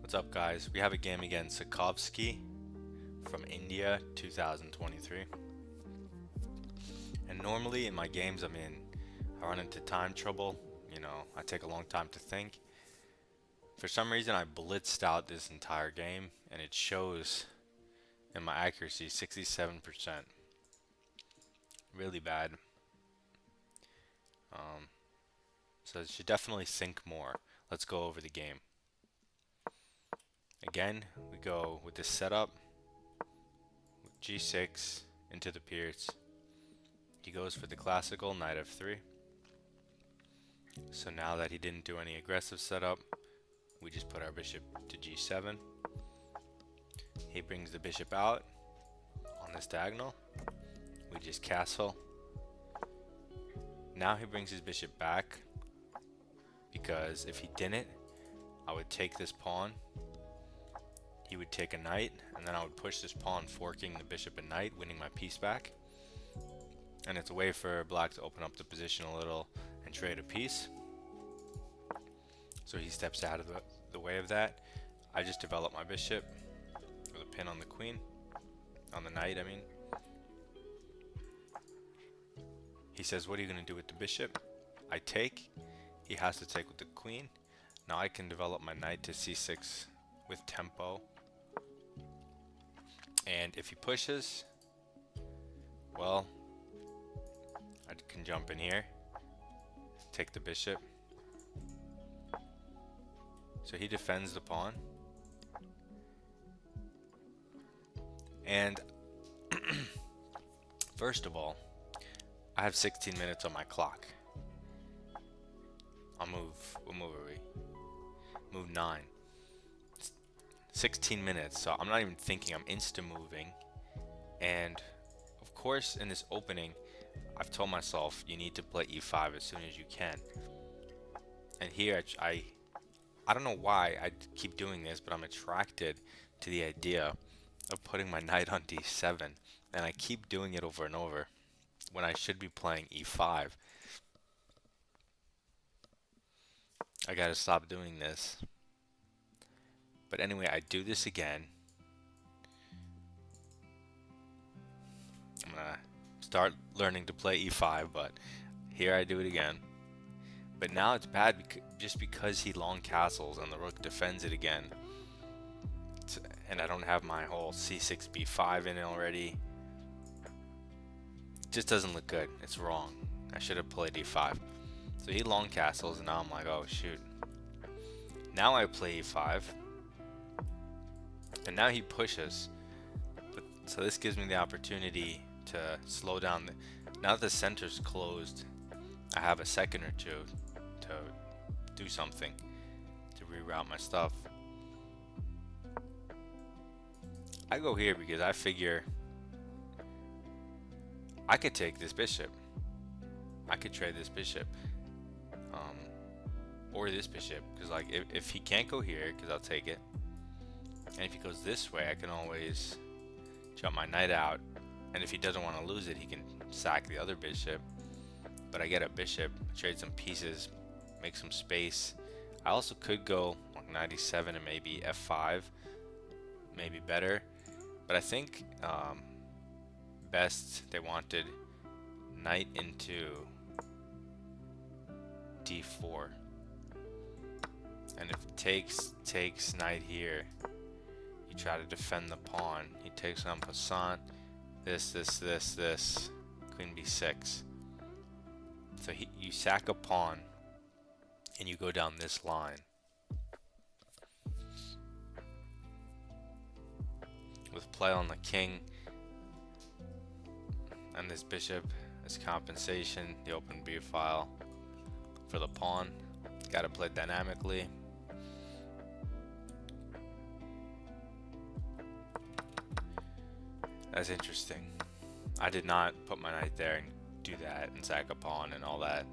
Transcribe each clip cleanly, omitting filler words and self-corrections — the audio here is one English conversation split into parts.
What's up, guys? We have a game against Sokovsky from India 2023. And normally in my games, I run into time trouble. I take a long time to think. For some reason, I blitzed out this entire game, and it shows in my accuracy 67%. Really bad. So I should definitely think more. Let's go over the game. Again, we go with this setup, with g6 into the Pirc. He goes for the classical knight f3. So now that he didn't do any aggressive setup, we just put our bishop to g7. He brings the bishop out on this diagonal. We just castle. Now he brings his bishop back, because if he didn't, I would take this pawn. He would take a knight, and then I would push this pawn, forking the bishop and knight, winning my piece back. And it's a way for black to open up the position a little and trade a piece. So he steps out of the way of that. I just develop my bishop with a pin on the queen, on the knight, I mean. He says, what are you going to do with the bishop? I take. He has to take with the queen. Now I can develop my knight to c6 with tempo. And if he pushes, well, I can jump in here, take the bishop. So he defends the pawn. And first of all, I have 16 minutes on my clock. What move are we? Move 9. 16 minutes, so I'm not even thinking, I'm insta-moving. And of course, in this opening, I've told myself you need to play e5 as soon as you can. And here, I don't know why I keep doing this, but I'm attracted to the idea of putting my knight on d7, and I keep doing it over and over when I should be playing e5. I gotta stop doing this. But anyway, I do this again. I'm gonna start learning to play e5, but here I do it again. But now it's bad just because he long castles and the rook defends it again. And I don't have my whole c6 b5 in already. It just doesn't look good. It's wrong. I should have played e5. So he long castles, and now I'm like, oh shoot. Now I play e5. And now he pushes. So this gives me the opportunity to slow down. Now that the center's closed, I have a second or two to do something, to reroute my stuff. I go here because I figure I could take this bishop. I could trade this bishop. Or this bishop, because like if he can't go here, because I'll take it. And if he goes this way, I can always jump my knight out. And if he doesn't want to lose it, he can sack the other bishop. But I get a bishop, trade some pieces, make some space. I also could go like 97 and maybe f5, maybe better. But I think best they wanted knight into d4. And if takes knight here, you try to defend the pawn. He takes en passant. This, queen b6. So you sack a pawn, and you go down this line. With play on the king, and this bishop as compensation, the open b file for the pawn. Gotta play dynamically. That's interesting. I did not put my knight there and do that and sack a pawn and all that.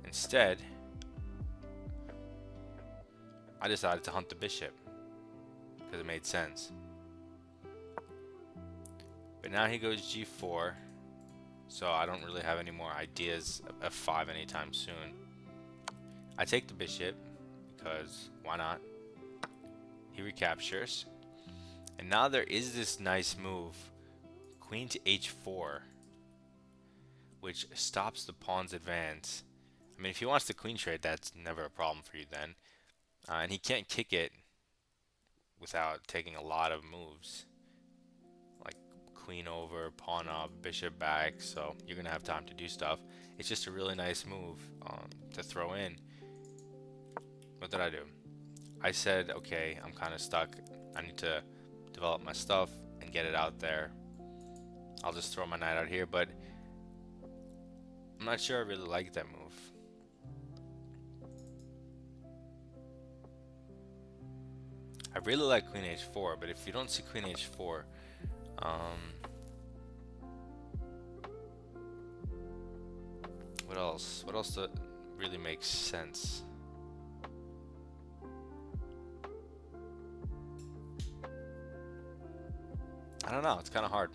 Instead, I decided to hunt the bishop because it made sense. But now he goes g4, so I don't really have any more ideas of f5 anytime soon. I take the bishop because why not? he recaptures. And now there is this nice move, queen to h4, which stops the pawn's advance. I mean, if he wants the queen trade, that's never a problem for you then. And he can't kick it without taking a lot of moves, like queen over, pawn up, bishop back, so you're gonna have time to do stuff. It's just a really nice move to throw in. What did I do? I said, okay, I'm kind of stuck. I need to develop my stuff and get it out there. I'll just throw my knight out here, but I'm not sure I really like that move. I really like queen h4, but if you don't see queen h4, what else? What else that really makes sense? I don't know. It's kind of hard.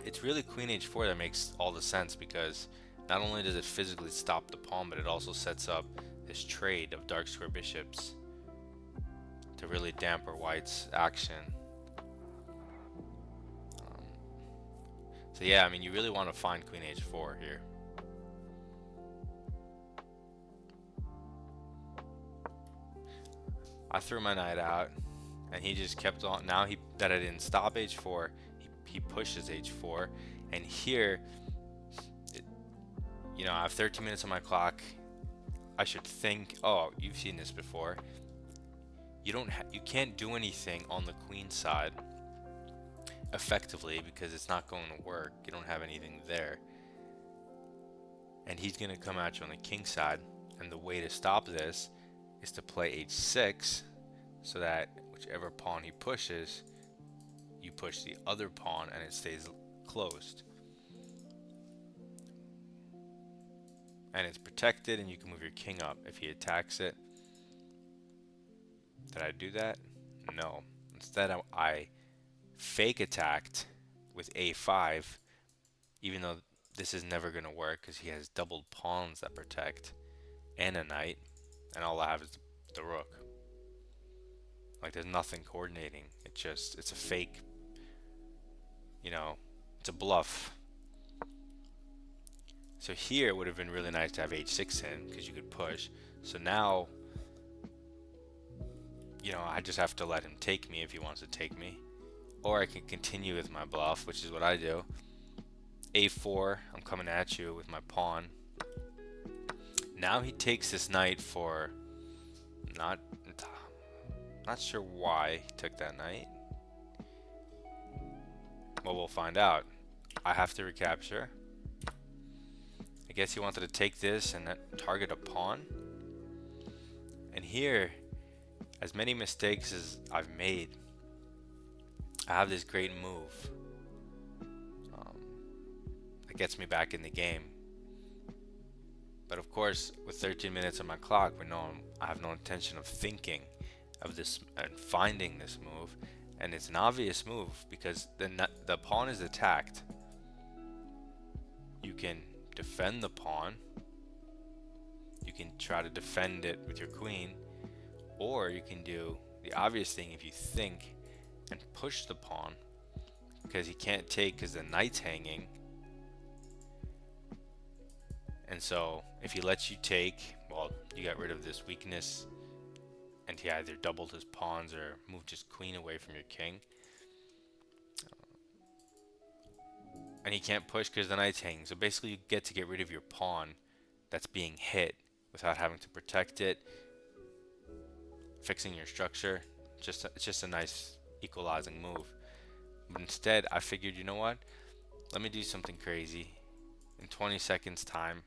It's really queen h4 that makes all the sense, because not only does it physically stop the pawn, but it also sets up this trade of dark square bishops to really damper white's action. So yeah, I mean, you really want to find queen h4 here. I threw my knight out, and he just kept on. Now that I didn't stop h4, he pushes h4, and here, you know, I have 13 minutes on my clock. I should think, oh, you've seen this before. You can't do anything on the queen side effectively because it's not going to work. You don't have anything there. And he's going to come at you on the king side. And the way to stop this is to play h6 so that whichever pawn he pushes, you push the other pawn and it stays closed. And it's protected, and you can move your king up if he attacks it. Did I do that? No. Instead, I fake attacked with a5, even though this is never going to work because he has doubled pawns that protect and a knight, and all I have is the rook. Like, there's nothing coordinating. It's a fake, you know, it's a bluff. So here it would have been really nice to have h6 in because you could push. So now, you know, I just have to let him take me if he wants to take me. Or I can continue with my bluff, which is what I do. a4, I'm coming at you with my pawn. Now he takes this knight for not sure why he took that knight. Well, we'll find out. I have to recapture. I guess he wanted to take this and target a pawn. And here, as many mistakes as I've made, I have this great move that gets me back in the game. But of course, with 13 minutes on my clock, I have no intention of thinking of this and finding this move. And it's an obvious move because the pawn is attacked. You can defend the pawn. You can try to defend it with your queen, or you can do the obvious thing if you think and push the pawn, because he can't take because the knight's hanging. And so if he lets you take, well, you got rid of this weakness, and he either doubled his pawns or moved his queen away from your king. And he can't push because the knight's hanging. So basically you get to get rid of your pawn that's being hit without having to protect it, fixing your structure. It's just a nice equalizing move. But instead, I figured, you know what? Let me do something crazy. In 20 seconds time,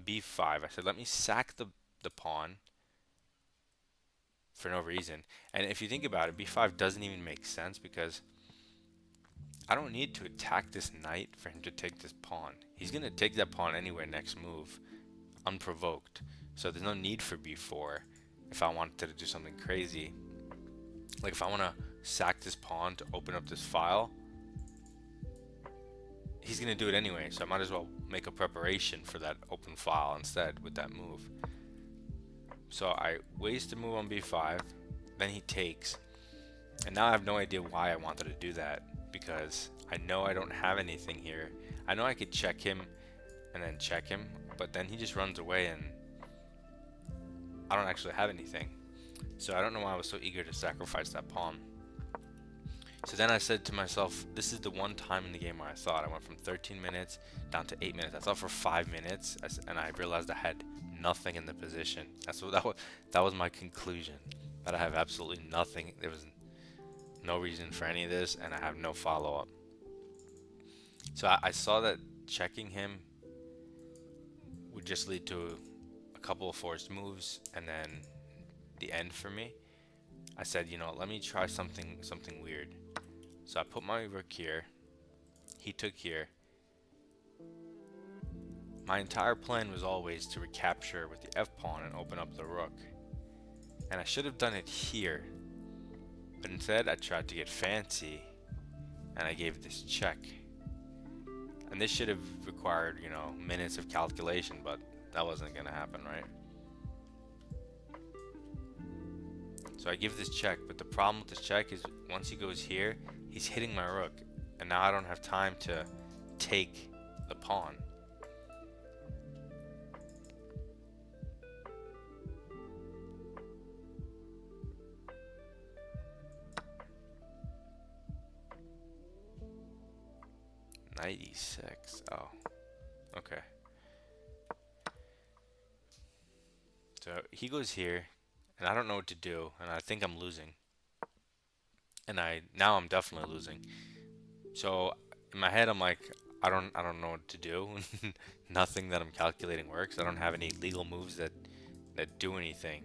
b5. I said, let me sack the pawn for no reason. And if you think about it, b5 doesn't even make sense because I don't need to attack this knight for him to take this pawn. He's going to take that pawn anywhere next move, unprovoked. So there's no need for b4 if I wanted to do something crazy. Like if I want to sack this pawn to open up this file, he's going to do it anyway. So I might as well make a preparation for that open file instead with that move. So I waste a move on b5, then he takes, and now I have no idea why I wanted to do that, because I know I don't have anything here. I know I could check him and then check him, but then he just runs away and I don't actually have anything. So I don't know why I was so eager to sacrifice that pawn. So then I said to myself, this is the one time in the game where I thought. I went from 13 minutes down to 8 minutes. I thought for 5 minutes, and I realized I had nothing in the position. That was my conclusion. That I have absolutely nothing. There was no reason for any of this, and I have no follow-up. So I saw that checking him would just lead to a couple of forced moves, and then the end for me. I said, you know, let me try something weird. So I put my rook here. He took here. My entire plan was always to recapture with the f-pawn and open up the rook. And I should have done it here. But instead I tried to get fancy and I gave this check. And this should have required, you know, minutes of calculation, but that wasn't gonna happen, right? So I give this check, but the problem with this check is once he goes here, he's hitting my rook, and now I don't have time to take the pawn. Knight e6. Oh, okay. So he goes here, and I don't know what to do, and I think I'm losing. And now I'm definitely losing. So in my head I'm like, I don't know what to do. Nothing that I'm calculating works. I don't have any legal moves that do anything.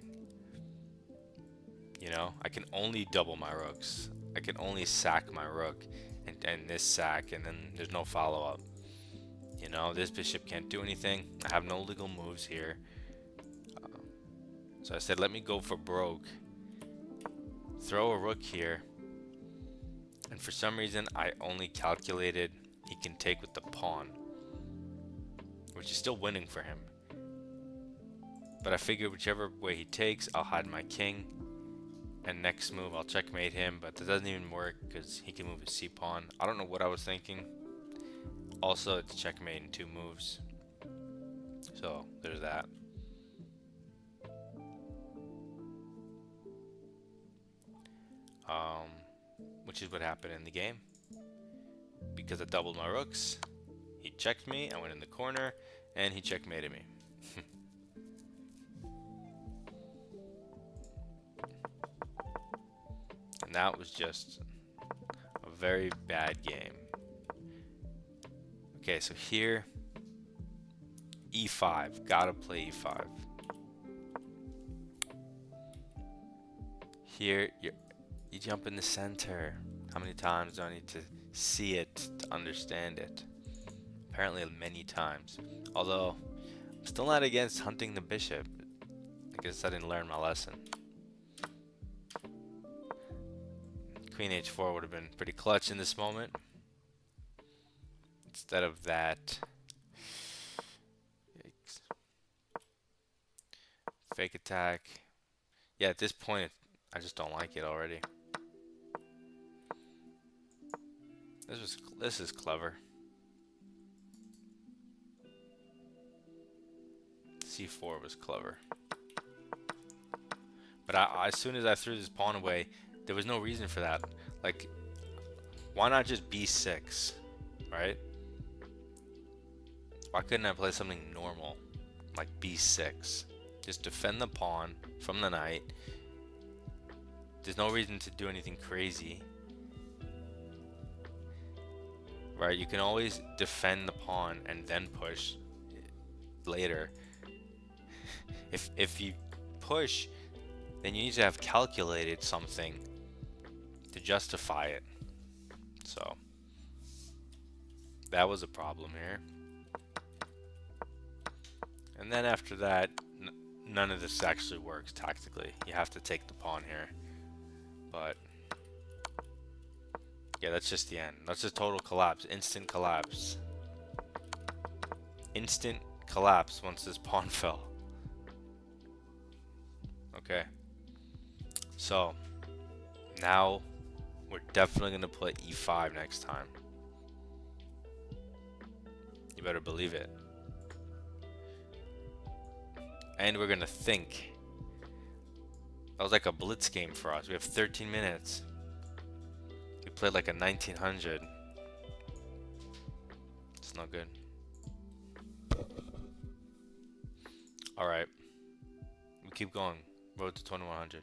You know, I can only double my rooks. I can only sack my rook and this sack, and then there's no follow-up. You know, this bishop can't do anything. I have no legal moves here. So I said, let me go for broke. Throw a rook here. And for some reason, I only calculated he can take with the pawn, which is still winning for him. But I figured whichever way he takes, I'll hide my king. And next move, I'll checkmate him, but that doesn't even work because he can move his c-pawn. I don't know what I was thinking. Also, it's checkmate in 2 moves. So, there's that. Which is what happened in the game. Because I doubled my rooks, he checked me, I went in the corner, and he checkmated me. And that was just a very bad game. Okay, so here, e5, gotta play e5. Here, you jump in the center. How many times do I need to see it to understand it? Apparently many times. Although, I'm still not against hunting the bishop. I guess I didn't learn my lesson. Queen h4 would have been pretty clutch in this moment. Instead of that, yikes. Fake attack. Yeah, at this point, I just don't like it already. This is clever. C4 was clever. But as soon as I threw this pawn away, there was no reason for that. Like, why not just b6, right? Why couldn't I play something normal, like b6? Just defend the pawn from the knight. There's no reason to do anything crazy. Right, you can always defend the pawn and then push later. If you push, then you need to have calculated something to justify it. So that was a problem here. And then after that, none of this actually works tactically. You have to take the pawn here. But yeah, that's just the end. That's a total collapse. Instant collapse. Instant collapse once this pawn fell. Okay. So, now we're definitely going to play e5 next time. You better believe it. And we're going to think. That was like a blitz game for us. We have 13 minutes. We played like a 1900. It's not good. Alright. We keep going. Road to 2100.